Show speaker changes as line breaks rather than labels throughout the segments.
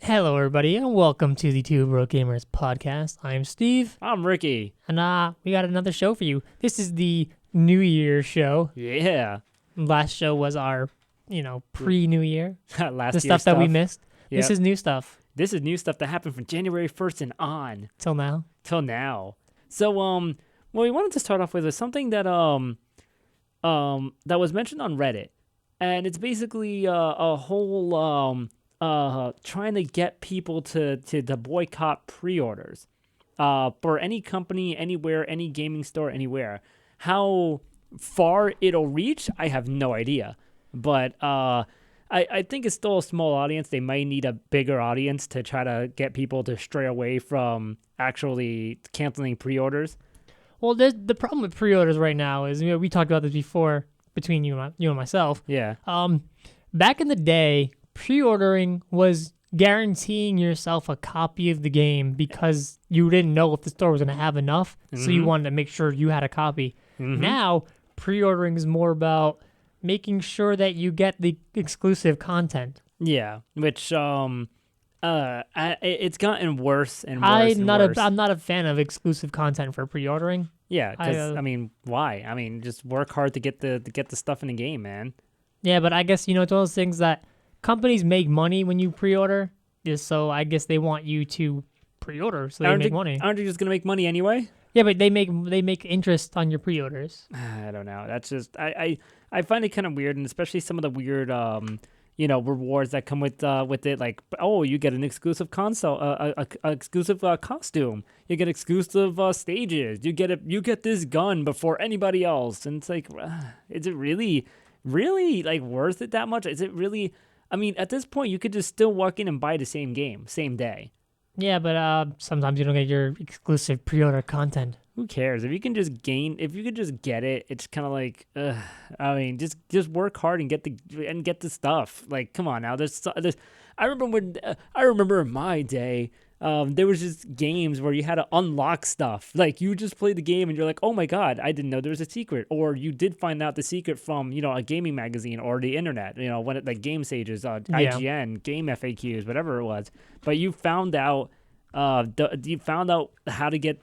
Hello, everybody, and welcome to the Two Broke Gamers podcast. I'm Steve,
I'm Ricky.
and we got another show for you. This is the New Year show.
Yeah.
Last show was our, pre-New Year,
Last
the
year
stuff that we missed.
Yep.
This is new stuff
This is new stuff that happened from January 1st and on
till now.
till now. So what we wanted to start off with is something that that was mentioned on Reddit, and it's basically a whole trying to get people to boycott pre-orders for any company, anywhere, any gaming store, anywhere. How far it'll reach, I have no idea. But I think it's still a small audience. They might need a bigger audience to try to get people to stray away from actually canceling pre-orders.
Well, the problem with pre-orders right now is, we talked about this before between you and myself.
Yeah.
Back in the day, pre-ordering was guaranteeing yourself a copy of the game because you didn't know if the store was going to have enough, so you wanted to make sure you had a copy. Now, pre-ordering is more about making sure that you get the exclusive content.
Yeah, which it's gotten worse and worse.
I'm not a fan of exclusive content for pre-ordering.
Yeah, because why? I mean, just work hard to get the stuff in the game, man.
Yeah, but I guess it's one of those things that companies make money when you pre-order, so I guess they want you to pre-order so they make money.
Aren't you just gonna make money anyway?
Yeah, but they make interest on your pre-orders.
I don't know. That's just I find it kind of weird, and especially some of the weird rewards that come with it. Like, oh, you get an exclusive console, a exclusive costume. You get exclusive stages. You get this gun before anybody else. And it's like, is it really like worth it that much? Is it really? I mean, at this point, you could just still walk in and buy the same game, same day.
Yeah, but sometimes you don't get your exclusive pre-order content.
Who cares? If you could just get it, it's kind of like, I mean, just work hard and get the stuff. Like, come on now. There's I remember in my day, there was just games where you had to unlock stuff. Like, you just played the game and you're like, oh my god, I didn't know there was a secret. Or you did find out the secret from a gaming magazine or the internet. When it, like Game Sages, IGN, Game FAQs, whatever it was. But you found out. You found out how to get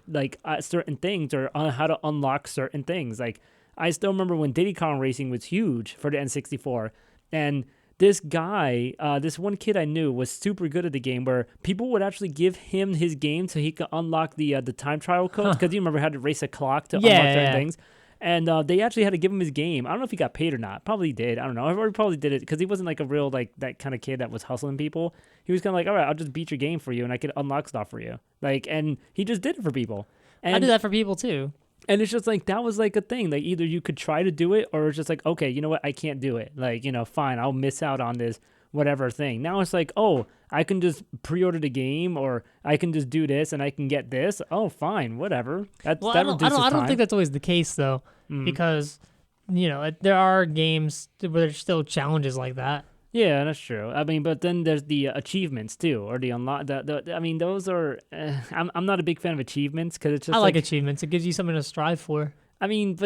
certain things or how to unlock certain things. Like, I still remember when Diddy Kong Racing was huge for the N64, and this guy, this one kid I knew was super good at the game, where people would actually give him his game so he could unlock the time trial codes, because you remember how to race a clock to unlock certain things. And they actually had to give him his game. I don't know if he got paid or not. Probably did. I don't know. Or he probably did it because he wasn't like a real that kind of kid that was hustling people. He was kind of like, all right, I'll just beat your game for you and I can unlock stuff for you. And he just did it for people. And
I do that for people too.
And it's just like, that was like a thing. Like, either you could try to do it, or it's just like, okay, you know what? I can't do it. Like, fine, I'll miss out on this whatever thing. Now it's like, oh, I can just pre-order the game, or I can just do this and I can get this. Oh, fine, whatever.
I don't think that's always the case though, because there are games where there's still challenges like that.
Yeah, that's true. I mean, but then there's the achievements too, or the unlock. I mean, those are. I'm not a big fan of achievements because it's just.
I like achievements. It gives you something to strive for.
I mean,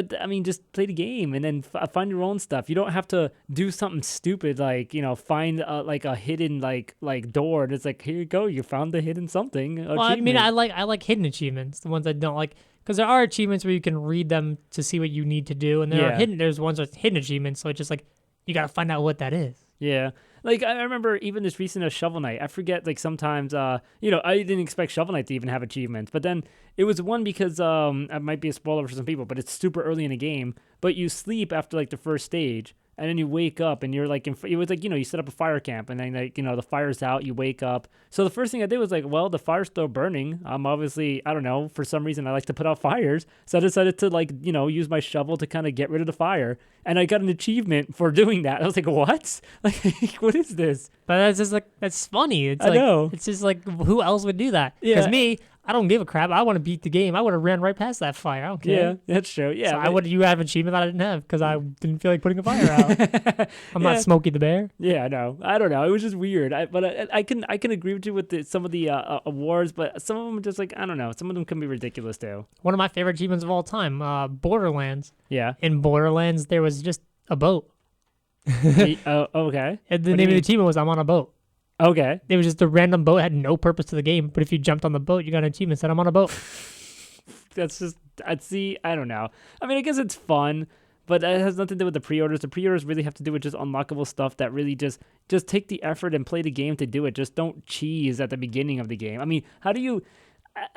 just play the game and then find your own stuff. You don't have to do something stupid like find a hidden like door. And it's like, here you go, you found the hidden something.
Well, I mean, I like hidden achievements. The ones I don't like, because there are achievements where you can read them to see what you need to do, and there's ones with hidden achievements. So it's just like you got to find out what that is.
Yeah. Like, I remember even this recent Shovel Knight. I forget, like, sometimes, I didn't expect Shovel Knight to even have achievements. But then it was one because, it might be a spoiler for some people, but it's super early in the game. But you sleep after, like, the first stage. And then you wake up and you're like, it was like, you set up a fire camp and then the fire's out, you wake up. So the first thing I did was like, well, the fire's still burning. I'm obviously, I don't know, for some reason I like to put out fires. So I decided to use my shovel to kind of get rid of the fire. And I got an achievement for doing that. I was like, what? Like, what is this?
But that's just like, that's funny. It's
I know.
It's just like, who else would do that? Because me, I don't give a crap. I want to beat the game. I would have ran right past that fire. I don't care.
Yeah, that's true. Yeah,
so you have an achievement that I didn't have because I didn't feel like putting a fire out. I'm not Smokey the Bear.
Yeah, no, I don't know. It was just weird. I can agree with you with some of the awards, but some of them are just like, I don't know. Some of them can be ridiculous too.
One of my favorite achievements of all time, Borderlands.
Yeah.
In Borderlands, there was just a boat.
Okay.
And the name of the achievement was I'm on a boat.
Okay.
It was just a random boat, had no purpose to the game. But if you jumped on the boat, you got an achievement, said I'm on a boat.
That's just, I don't know. I mean, I guess it's fun, but it has nothing to do with the pre-orders. The pre-orders really have to do with just unlockable stuff that really just take the effort and play the game to do it. Just don't cheese at the beginning of the game. I mean, how do you?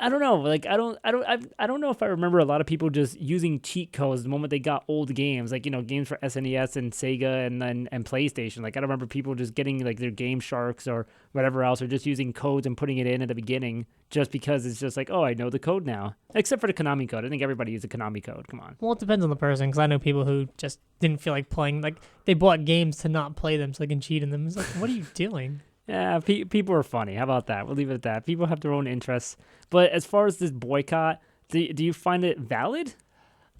I don't know. Like, I don't know if I remember a lot of people just using cheat codes the moment they got old games, like, games for SNES and Sega and PlayStation. Like, I don't remember people just getting like their Game Sharks or whatever else, or just using codes and putting it in at the beginning just because it's just like, oh, I know the code now. Except for the Konami code. I think everybody uses a Konami code. Come on.
Well, it depends on the person, because I know people who just didn't feel like playing. Like, they bought games to not play them so they can cheat in them. It's like, what are you doing?
Yeah, people are funny. How about that? We'll leave it at that. People have their own interests. But as far as this boycott, do you find it valid?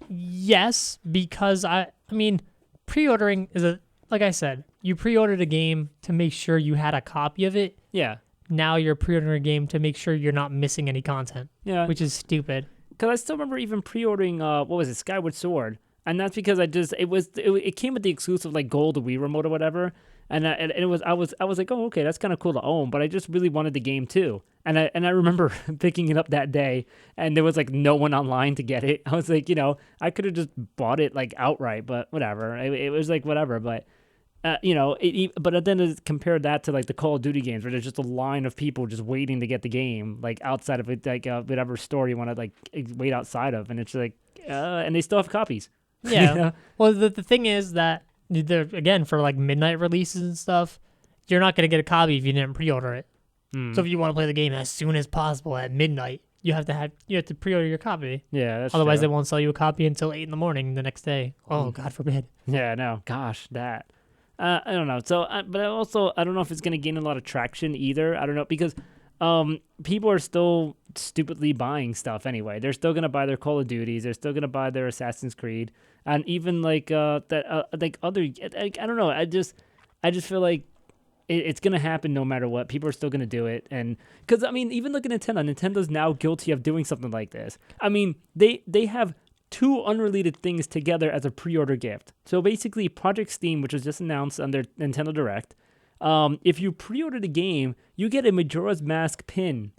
Yes, because I mean, pre-ordering is like I said, you pre-ordered a game to make sure you had a copy of it.
Yeah.
Now you're pre-ordering a game to make sure you're not missing any content.
Yeah.
Which is stupid.
Because I still remember even pre-ordering, what was it, Skyward Sword. And that's because it came with the exclusive like gold Wii remote or whatever. And I was like, oh, okay, that's kind of cool to own, but I just really wanted the game too. And I remember picking it up that day, and there was like no one online to get it. I was like, I could have just bought it like outright, but whatever. It was like whatever, but but then it's compared that to like the Call of Duty games, where there's just a line of people just waiting to get the game, like outside of it, like whatever store you want to like wait outside of, and it's like, and they still have copies.
Yeah. Well, the thing is that, again, for like midnight releases and stuff, you're not going to get a copy if you didn't pre-order it. So if you want to play the game as soon as possible at midnight, you have to pre-order your copy.
Yeah, that's
Otherwise,
true.
they won't sell you a copy until 8 a.m. the next day. Oh, God forbid.
Yeah, no, gosh, that. I don't know. So, but I don't know if it's going to gain a lot of traction either. I don't know, because people are still stupidly buying stuff anyway. They're still going to buy their Call of Duties. They're still going to buy their Assassin's Creed. And even like like other, I don't know. I just feel like it's gonna happen no matter what. People are still gonna do it, and because I mean, even look at Nintendo. Nintendo's now guilty of doing something like this. I mean, they have two unrelated things together as a pre-order gift. So basically, Project Steam, which was just announced on their Nintendo Direct, if you pre-order the game, you get a Majora's Mask pin.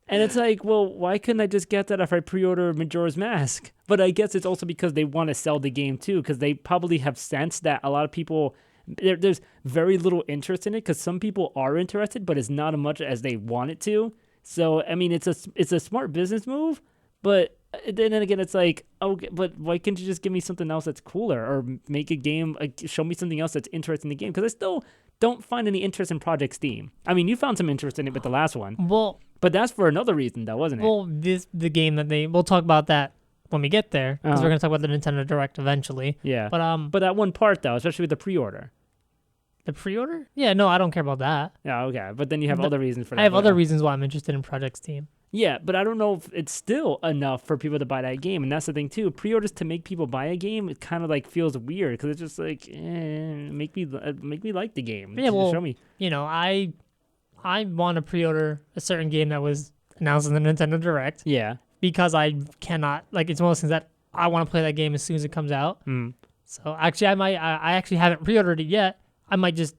And it's like, well, why couldn't I just get that if I pre-order Majora's Mask? But I guess it's also because they want to sell the game too, because they probably have sensed that a lot of people, there's very little interest in it, because some people are interested, but it's not as much as they want it to. So, I mean, it's a smart business move, but then again, it's like, oh, but why can't you just give me something else that's cooler, or make a game, show me something else that's interesting in the game? Because I still don't find any interest in Project Steam. I mean, you found some interest in it with the last one.
Well,
but that's for another reason, though, wasn't it?
Well, the game that we'll talk about that when we get there, because we're going to talk about the Nintendo Direct eventually.
Yeah.
But
that one part, though, especially with the pre-order.
The pre-order? Yeah, no, I don't care about that.
Yeah, okay. But then you have other reasons for that.
I have other reasons why I'm interested in Project Steam.
Yeah, but I don't know if it's still enough for people to buy that game. And that's the thing, too. Pre-orders to make people buy a game, it kind of like feels weird, because it's just like, make me like the game.
Yeah, well,
show me.
I want to pre-order a certain game that was announced in the Nintendo Direct.
Yeah.
Because I cannot, like, it's one of those things that I want to play that game as soon as it comes out. So actually, I actually haven't pre-ordered it yet. I might just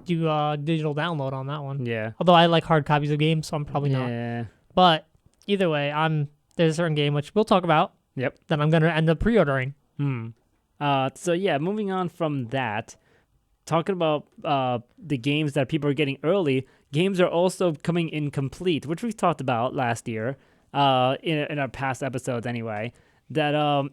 do a digital download on that one.
Yeah.
Although I like hard copies of games, so I'm probably
not.
But either way, there's a certain game, which we'll talk about.
Yep.
That I'm going to end up pre-ordering.
So yeah, moving on from that, talking about the games that people are getting early, games are also coming incomplete, which we've talked about last year in our past episodes anyway. That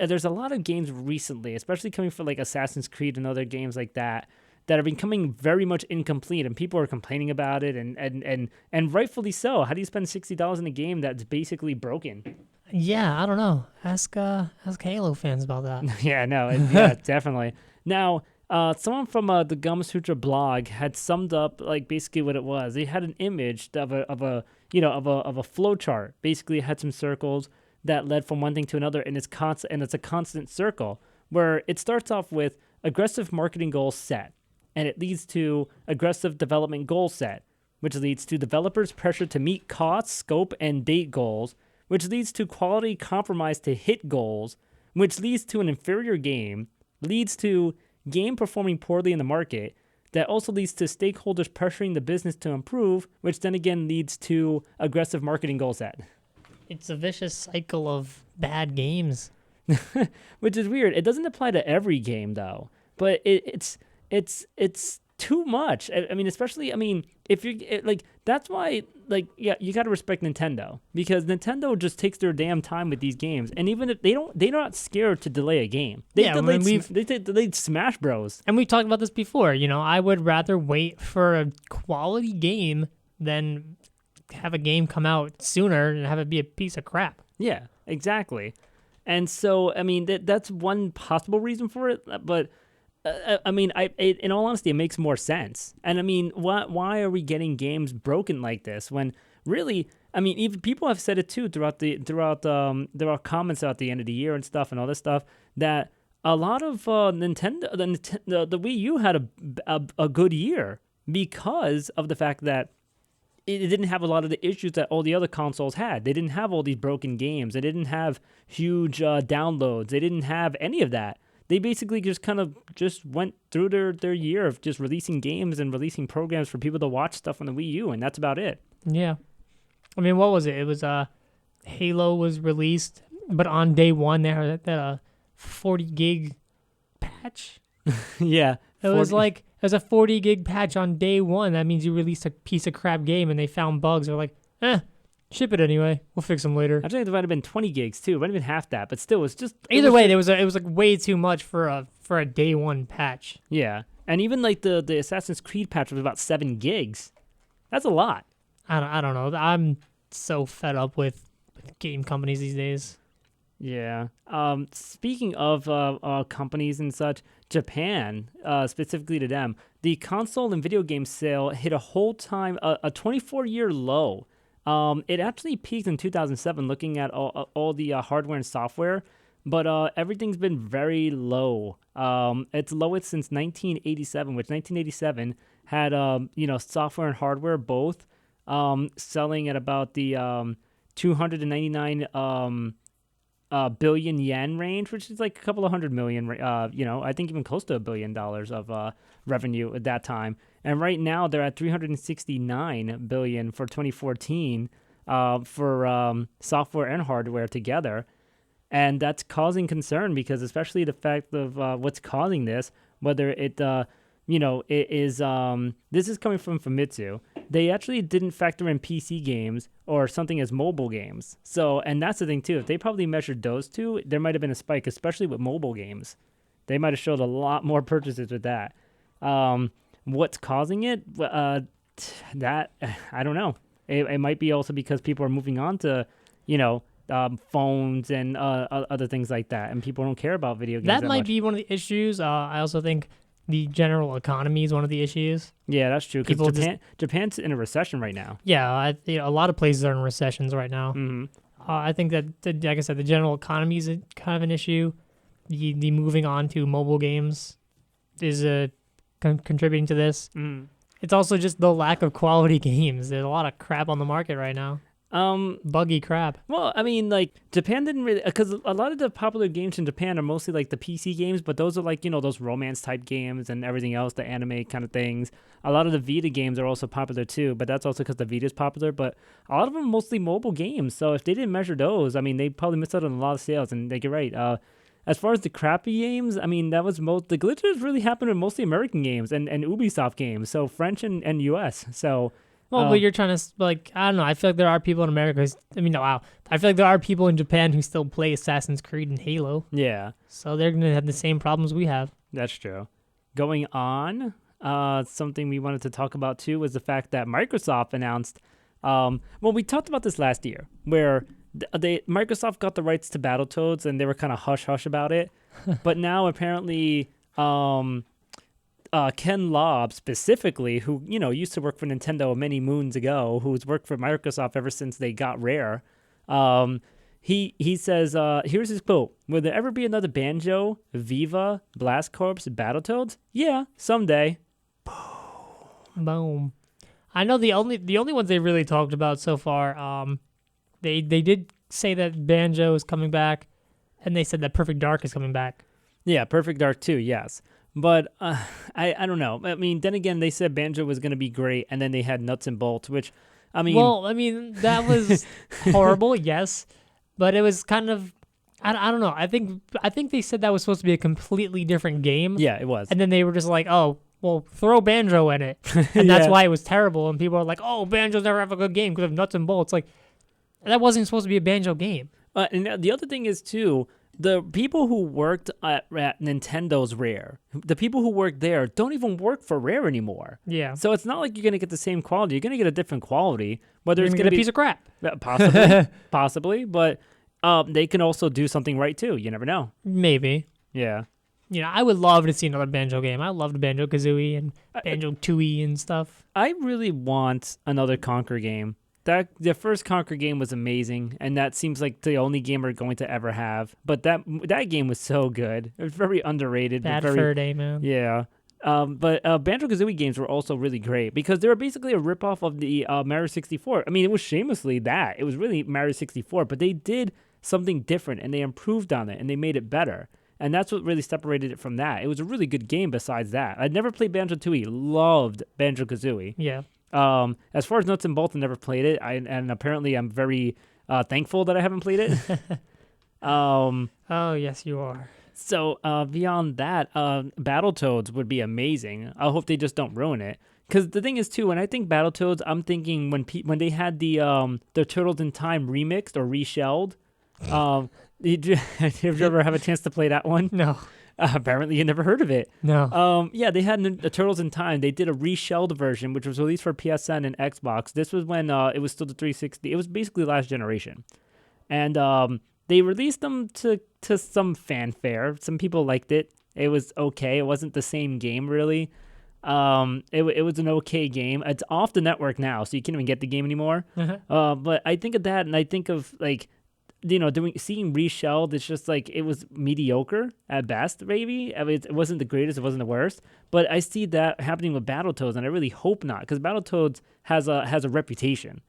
there's a lot of games recently, especially coming from like Assassin's Creed and other games like that are becoming very much incomplete, and people are complaining about it, and rightfully so. How do you spend $60 in a game that's basically broken?
Yeah, I don't know. Ask Halo fans about that.
Yeah, no, yeah, definitely. Now, someone from the Gamasutra blog had summed up like basically what it was. They had an image of a flow chart. Basically, it had some circles that led from one thing to another, and it's a constant circle where it starts off with aggressive marketing goals set, and it leads to aggressive development goal set, which leads to developers' pressure to meet cost, scope, and date goals, which leads to quality compromise to hit goals, which leads to an inferior game, leads to game performing poorly in the market, that also leads to stakeholders pressuring the business to improve, which then again leads to aggressive marketing goal set.
It's a vicious cycle of bad games.
Which is weird. It doesn't apply to every game though, but it's too much. I mean, especially, I mean, if you're like, that's why, like, yeah, you got to respect Nintendo, because Nintendo just takes their damn time with these games, and even if they're not scared to delay a game. They delayed Smash Bros.
And we talked about this before. You know, I would rather wait for a quality game than have a game come out sooner and have it be a piece of crap.
Yeah, exactly. And so, I mean, that's one possible reason for it, but. I mean, in all honesty, it makes more sense. And I mean, why are we getting games broken like this when really? I mean, even people have said it too throughout there are comments at the end of the year and stuff and all this stuff that a lot of Nintendo, the Wii U had a good year because of the fact that it didn't have a lot of the issues that all the other consoles had. They didn't have all these broken games. They didn't have huge downloads. They didn't have any of that. They basically just kind of just went through their year of just releasing games and releasing programs for people to watch stuff on the Wii U, and that's about it.
Yeah. I mean, what was it? It was Halo was released, but on day one they had that 40 gig patch.
Yeah.
It was a 40 gig patch on day one. That means you released a piece of crap game and they found bugs. They're like, ship it anyway. We'll fix them later.
I think there might have been 20 gigs too. It might have been half that, but still, it's just
either way. It was like way too much for a day one patch.
Yeah, and even like the Assassin's Creed patch was about 7 gigs. That's a lot.
I don't know. I'm so fed up with game companies these days.
Yeah. Speaking of companies and such, Japan, specifically to them, the console and video game sale hit a 24-year low. It actually peaked in 2007 looking at all the hardware and software, but everything's been very low. It's lowest since 1987, which 1987 had software and hardware both selling at about the 299 billion yen range, which is like a couple of $100 million, I think even close to $1 billion of revenue at that time. And right now they're at 369 billion for 2014 for software and hardware together. And that's causing concern because especially the fact of what's causing this, whether it it is this is coming from Famitsu. They actually didn't factor in PC games or something as mobile games. So, and that's the thing too. If they probably measured those two, there might have been a spike, especially with mobile games. They might have showed a lot more purchases with that. What's causing it? That I don't know. It might be also because people are moving on to, phones and other things like that, and people don't care about video games.
That might be one of the issues. I also think the general economy is one of the issues.
Yeah, that's true. Because Japan's in a recession right now.
Yeah, a lot of places are in recessions right now.
Mm-hmm.
I think that, like I said, the general economy is kind of an issue. The moving on to mobile games is contributing to this.
Mm.
It's also just the lack of quality games. There's a lot of crap on the market right now. Buggy crap.
Well, I mean, like, Japan didn't really, because a lot of the popular games in Japan are mostly like the PC games, but those are like, those romance type games and everything else, the anime kind of things. A lot of the Vita games are also popular too, but that's also because the Vita is popular, but a lot of them are mostly mobile games. So if they didn't measure those, I mean, they probably missed out on a lot of sales, and like, you're right. As far as the crappy games, I mean, that was the glitches really happened with mostly American games and Ubisoft games, so French and US. So.
Well, but you're trying to, I don't know. I feel like there are people in America. I feel like there are people in Japan who still play Assassin's Creed and Halo.
Yeah.
So they're going to have the same problems we have.
That's true. Going on, something we wanted to talk about too was the fact that Microsoft announced, we talked about this last year, where Microsoft got the rights to Battletoads and they were kind of hush-hush about it. But now apparently... Ken Lobb specifically, who used to work for Nintendo many moons ago, who's worked for Microsoft ever since they got Rare, he says, here's his quote: "Will there ever be another Banjo, Viva, Blast Corps, Battletoads? Yeah, someday."
Boom. I know the only ones they really talked about so far. They did say that Banjo is coming back, and they said that Perfect Dark is coming back.
Yeah, Perfect Dark 2, yes. But I don't know. I mean, then again, they said Banjo was going to be great, and then they had Nuts and Bolts, which, I mean...
Well, I mean, that was horrible, yes. But it was kind of... I don't know. I think they said that was supposed to be a completely different game.
Yeah, it was.
And then they were just like, oh, well, throw Banjo in it. And that's why it was terrible. And people are like, oh, Banjo's never have a good game because of Nuts and Bolts. Like, that wasn't supposed to be a Banjo game.
And the other thing is, too... The people who worked at Nintendo's Rare, the people who worked there don't even work for Rare anymore.
Yeah.
So it's not like you're going to get the same quality. You're going to get a different quality. Whether
You're
it's
going to get
be
a piece of crap.
Possibly. But they can also do something right, too. You never know.
Maybe.
Yeah.
You know, I would love to see another Banjo game. I loved Banjo-Kazooie and Banjo-Tooie and stuff.
I really want another Conquer game. The first Conquer game was amazing, and that seems like the only game we're going to ever have. But that game was so good. It was very underrated.
Bad Fur Day, man.
Yeah. But Banjo-Kazooie games were also really great because they were basically a ripoff of the Mario 64. I mean, it was shamelessly that. It was really Mario 64, but they did something different, and they improved on it, and they made it better. And that's what really separated it from that. It was a really good game besides that. I'd never played Banjo-Tooie. Loved Banjo-Kazooie.
Yeah.
As far as Nuts and Bolts, I never played it, and apparently I'm very thankful that I haven't played it.
Oh, yes, you are.
So beyond that, Battletoads would be amazing. I hope they just don't ruin it. Because the thing is, too, when I think Battletoads, I'm thinking when they had the Turtles in Time remixed or reshelled. Did you ever have a chance to play that one?
No.
Apparently you never heard of it.
No.
Yeah, they had the Turtles in Time. They did a reshelled version, which was released for PSN and Xbox. This was when it was still the 360. It was basically last generation. And they released them to some fanfare. Some people liked it. It was okay. It wasn't the same game, really. It was an okay game. It's off the network now, so you can't even get the game anymore. But I think of that, and I think of, like, you know, seeing reshelled, it's just like it was mediocre at best, maybe. I mean, it wasn't the greatest, it wasn't the worst. But I see that happening with Battletoads, and I really hope not, because Battletoads has a reputation.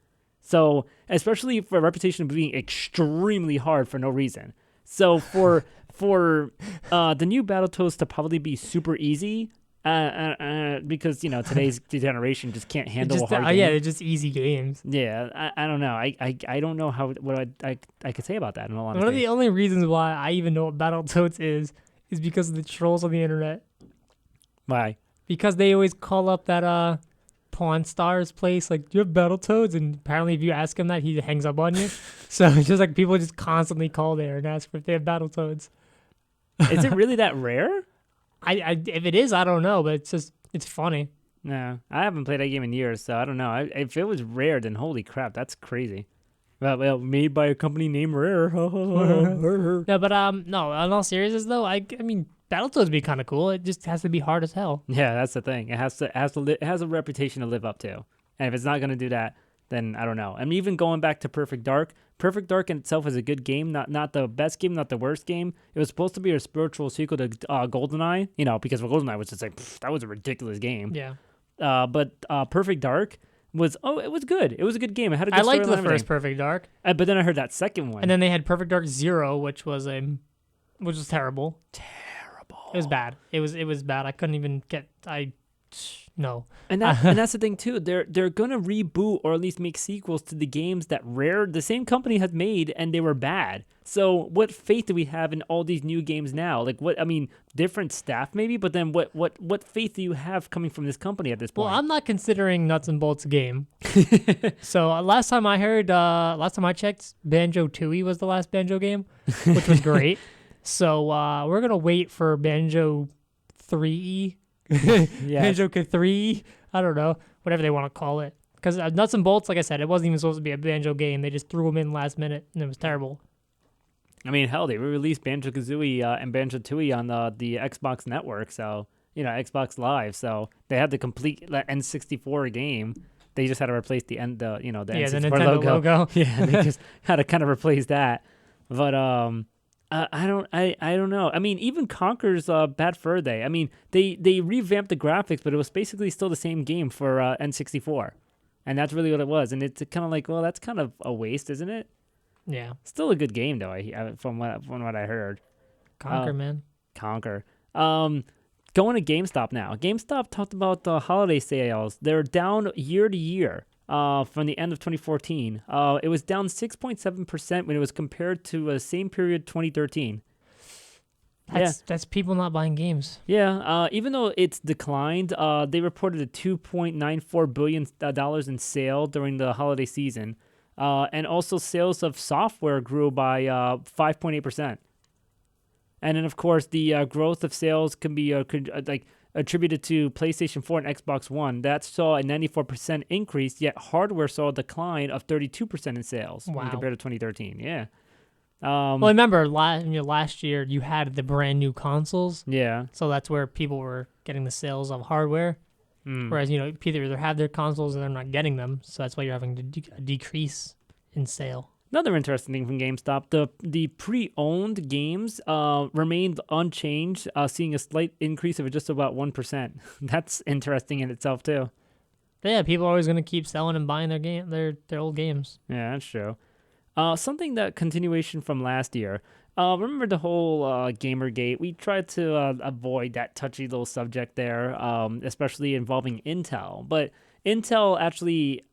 So, especially for a reputation of being extremely hard for no reason. So for the new Battletoads to probably be super easy, because, you know, today's generation just can't handle a hard game.
Yeah, they're just easy games.
Yeah, I don't know. I don't know what I could say about that, in all honesty.
One of the only reasons why I even know what Battletoads is because of the trolls on the internet.
Why?
Because they always call up that Pawn Stars place, like, do you have Battletoads? And apparently if you ask him that, he hangs up on you. So it's just like people just constantly call there and ask if they have Battletoads.
Is it really that rare?
If it is, I don't know, but it's funny.
No, I haven't played that game in years, so I don't know. If it was rare, then holy crap, that's crazy. Well, made by a company named Rare.
No, but no. In all seriousness, though, I mean, Battletoads would be kind of cool. It just has to be hard as hell.
Yeah, that's the thing. It has a reputation to live up to, and if it's not gonna do that, then I don't know. I mean, even going back to Perfect Dark. Perfect Dark in itself is a good game, not the best game, not the worst game. It was supposed to be a spiritual sequel to GoldenEye, you know, because GoldenEye was just like, that was a ridiculous game.
Yeah.
But Perfect Dark was it was good. It was a good game. It had a good
I liked
storyline
the first Perfect Dark.
But then I heard that second one.
And then they had Perfect Dark Zero, which was terrible.
Terrible.
It was bad. It was bad. I couldn't even get no.
And that's the thing too. They're gonna reboot or at least make sequels to the games that the same company has made, and they were bad. So what faith do we have in all these new games now? Like, what, I mean, different staff maybe, but then what faith do you have coming from this company at this point?
Well, I'm not considering Nuts and Bolts a game. So last time I checked, Banjo-Tooie was the last Banjo game, which was great. So we're gonna wait for Banjo 3E.
Yes.
Banjo-Kazooie, I don't know, whatever they want to call it. Because Nuts and Bolts, like I said, it wasn't even supposed to be a Banjo game. They just threw them in last minute, and it was terrible.
I mean, hell, they released Banjo-Kazooie and Banjo-Tooie on the Xbox network, so, you know, Xbox Live. So they had the complete N64 game. They just had to replace the N64
the Nintendo logo.
Yeah, they just had to kind of replace that. But I don't know. I mean, even Conker's Bad Fur Day. I mean, they revamped the graphics, but it was basically still the same game for N64, and that's really what it was. And it's kind of like, well, that's kind of a waste, isn't it?
Yeah.
Still a good game though. From what I heard.
Conker, man.
Conker. Going to GameStop now. GameStop talked about the holiday sales. They're down year to year from the end of 2014. It was down 6.7% when it was compared to the same period 2013.
That's people not buying games.
Yeah, even though it's declined, they reported a $2.94 billion in sale during the holiday season. And also sales of software grew by 5.8%. And then, of course, the growth of sales can be attributed to PlayStation 4 and Xbox One. That saw a 94% increase, yet hardware saw a decline of 32% in sales when compared to 2013. Yeah.
Well, remember, last year you had the brand new consoles.
Yeah.
So that's where people were getting the sales of hardware. Whereas, people either have their consoles or they're not getting them. So that's why you're having a decrease in sale.
Another interesting thing from GameStop, the pre-owned games remained unchanged, seeing a slight increase of just about 1%. That's interesting in itself, too.
But yeah, people are always going to keep selling and buying their old games.
Yeah, that's true. Something that continuation from last year. Remember the whole Gamergate? We tried to avoid that touchy little subject there, especially involving Intel. But Intel actually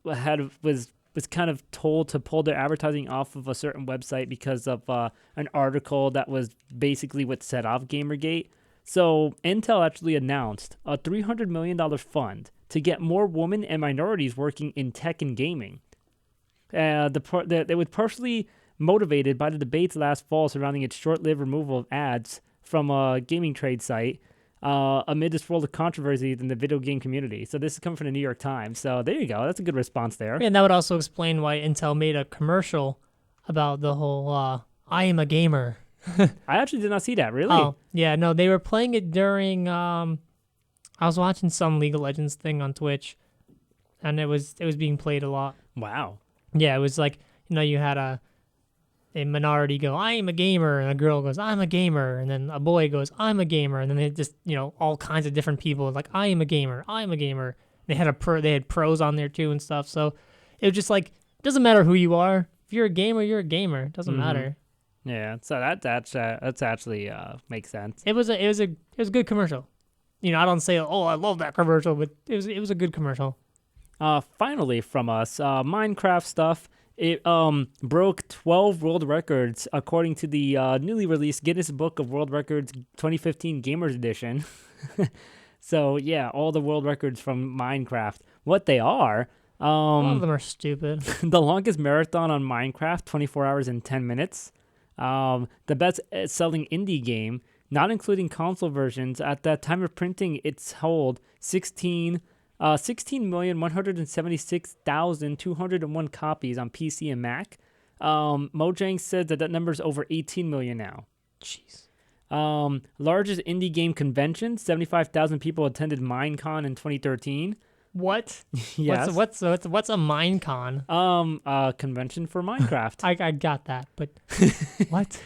was kind of told to pull their advertising off of a certain website because of an article that was basically what set off Gamergate. So Intel actually announced a $300 million fund to get more women and minorities working in tech and gaming. They were partially motivated by the debates last fall surrounding its short-lived removal of ads from a gaming trade site amid this world of controversy in the video game community. So this is coming from the New York Times. So there you go. That's a good response there.
And that would also explain why Intel made a commercial about the whole I am a gamer.
I actually did not see that. Really?
Oh, yeah. No, they were playing it during... I was watching some League of Legends thing on Twitch, and it was being played a lot.
Wow.
Yeah, it was like, you had a minority go, I am a gamer, and a girl goes, I'm a gamer, and then a boy goes, I'm a gamer, and then they just, all kinds of different people like, I am a gamer, I'm a gamer. They had pros on there too and stuff. So it was just like, it doesn't matter who you are. If you're a gamer, you're a gamer. It doesn't matter.
Yeah, so that's actually makes sense.
It was a good commercial. I don't say, oh, I love that commercial, but it was a good commercial.
Finally from us, Minecraft stuff. It broke 12 world records according to the newly released Guinness Book of World Records 2015 Gamers Edition. So yeah, all the world records from Minecraft. What they are.
A lot of them are stupid.
The longest marathon on Minecraft, 24 hours and 10 minutes. The best selling indie game, not including console versions. At that time of printing, it's sold 16,176,201 copies on PC and Mac. Mojang said that number is over 18 million now.
Jeez.
Largest indie game convention, 75,000 people attended Minecon in 2013.
What?
Yes.
What's a Minecon?
Convention for Minecraft.
I got that, but what?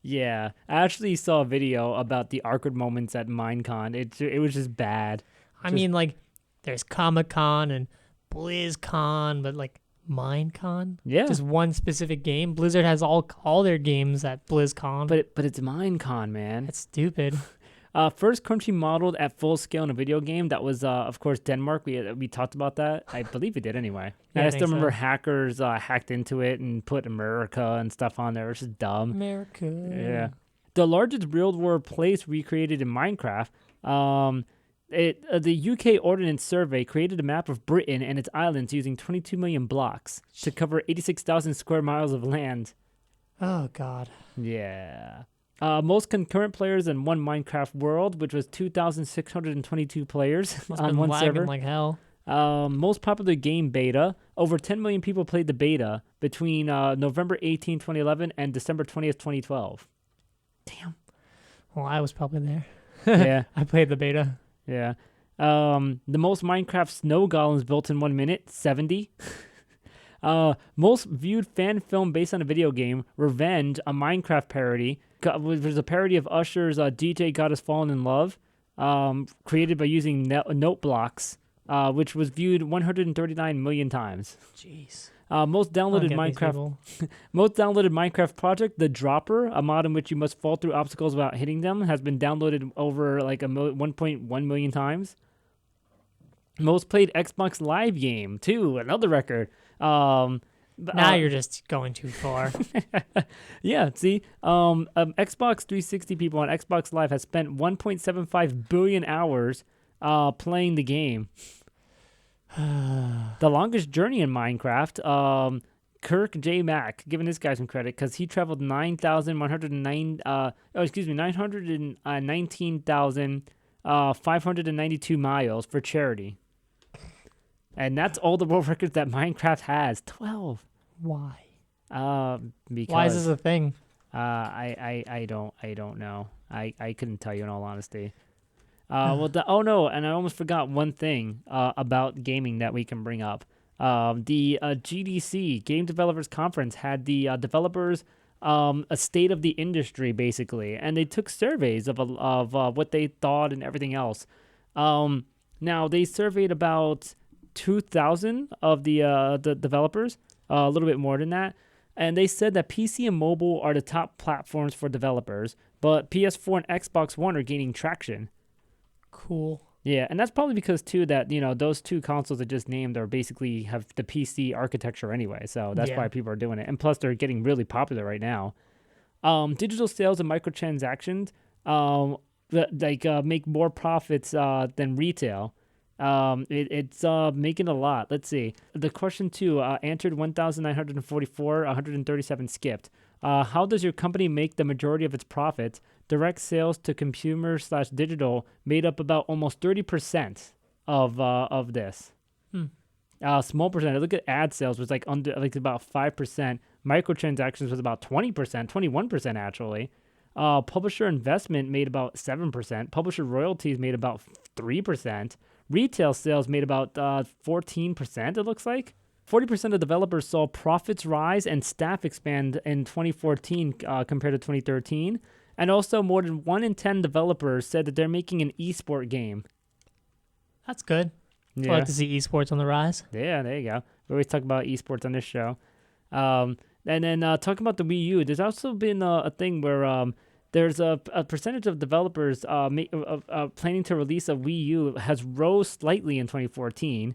Yeah, I actually saw a video about the awkward moments at Minecon. It was just bad.
I mean, like, there's Comic-Con and BlizzCon, but like Minecon?
Yeah.
Just one specific game. Blizzard has all their games at BlizzCon.
But it's Minecon, man.
That's stupid.
First country modeled at full scale in a video game. That was, of course, Denmark. We talked about that. I believe we did anyway.
Yeah,
and I still remember
so.
Hackers hacked into it and put America and stuff on there. It's just dumb.
America.
Yeah. The largest real-world place recreated in Minecraft. The UK Ordnance Survey created a map of Britain and its islands using 22 million blocks to cover 86,000 square miles of land.
Oh, God.
Yeah. Most concurrent players in one Minecraft world, which was 2,622 players on one server.
Like hell.
Most popular game beta. Over 10 million people played the beta between November 18, 2011 and December 20th, 2012.
Damn. Well, I was probably there.
Yeah.
I played the beta.
Yeah. The most Minecraft snow golems built in 1 minute, 70. Most viewed fan film based on a video game, Revenge, a Minecraft parody, which was a parody of Usher's DJ God Has Fallen in Love, created by using note blocks. which was viewed 139 million times.
Jeez.
Most downloaded
Get these
Minecraft
people.
Most downloaded Minecraft project, The Dropper, a mod in which you must fall through obstacles without hitting them, has been downloaded over like 1.1 million times. Most played Xbox Live game, too, another record.
Now you're just going too far.
Yeah, see, Xbox 360 people on Xbox Live has spent 1.75 billion hours playing the game. The longest journey in Minecraft, Kirk J. Mack, giving this guy some credit because he traveled 919,592 miles for charity. And that's all the world records that Minecraft has. 12.
Why?
Because
Why is this a thing?
I don't know. I couldn't tell you in all honesty. And I almost forgot one thing about gaming that we can bring up. The GDC Game Developers Conference had the developers a state of the industry basically, and they took surveys of what they thought and everything else. Now they surveyed about 2,000 of the developers, a little bit more than that. And they said that PC and mobile are the top platforms for developers, but PS4 and Xbox One are gaining traction.
Cool.
Yeah, and that's probably because, too, that, those two consoles I just named are basically have the PC architecture anyway, so that's why people are doing it. And plus, they're getting really popular right now. Digital sales and microtransactions make more profits than retail. It's making a lot. Let's see. The question 2 answered 1,944, 137 skipped. How does your company make the majority of its profits? Direct sales to consumer/digital made up about almost 30% of this. Small percentage. Look at ad sales was about 5%. Microtransactions was about 20%, 21% actually. Publisher investment made about 7%. Publisher royalties made about 3%. Retail sales made about 14%, it looks like. 40% of developers saw profits rise and staff expand in 2014 compared to 2013. And also, more than 1 in 10 developers said that they're making an esport game.
That's good.
Yeah.
I like to see esports on the rise.
Yeah, there you go. We always talk about esports on this show. And then talking about the Wii U, there's also been a thing where there's a percentage of developers planning to release a Wii U has rose slightly in 2014,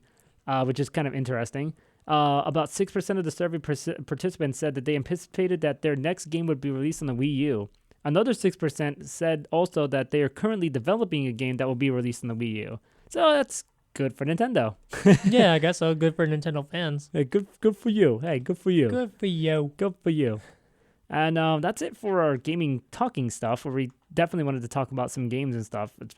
which is kind of interesting. About 6% of the survey participants said that they anticipated that their next game would be released on the Wii U. Another 6% said also that they are currently developing a game that will be released on the Wii U. So that's good for Nintendo.
Yeah, I guess so. Good for Nintendo fans.
Hey, good for you. Hey, good for you.
Good for you.
Good for you. And that's it for our gaming talking stuff, where we definitely wanted to talk about some games and stuff. It's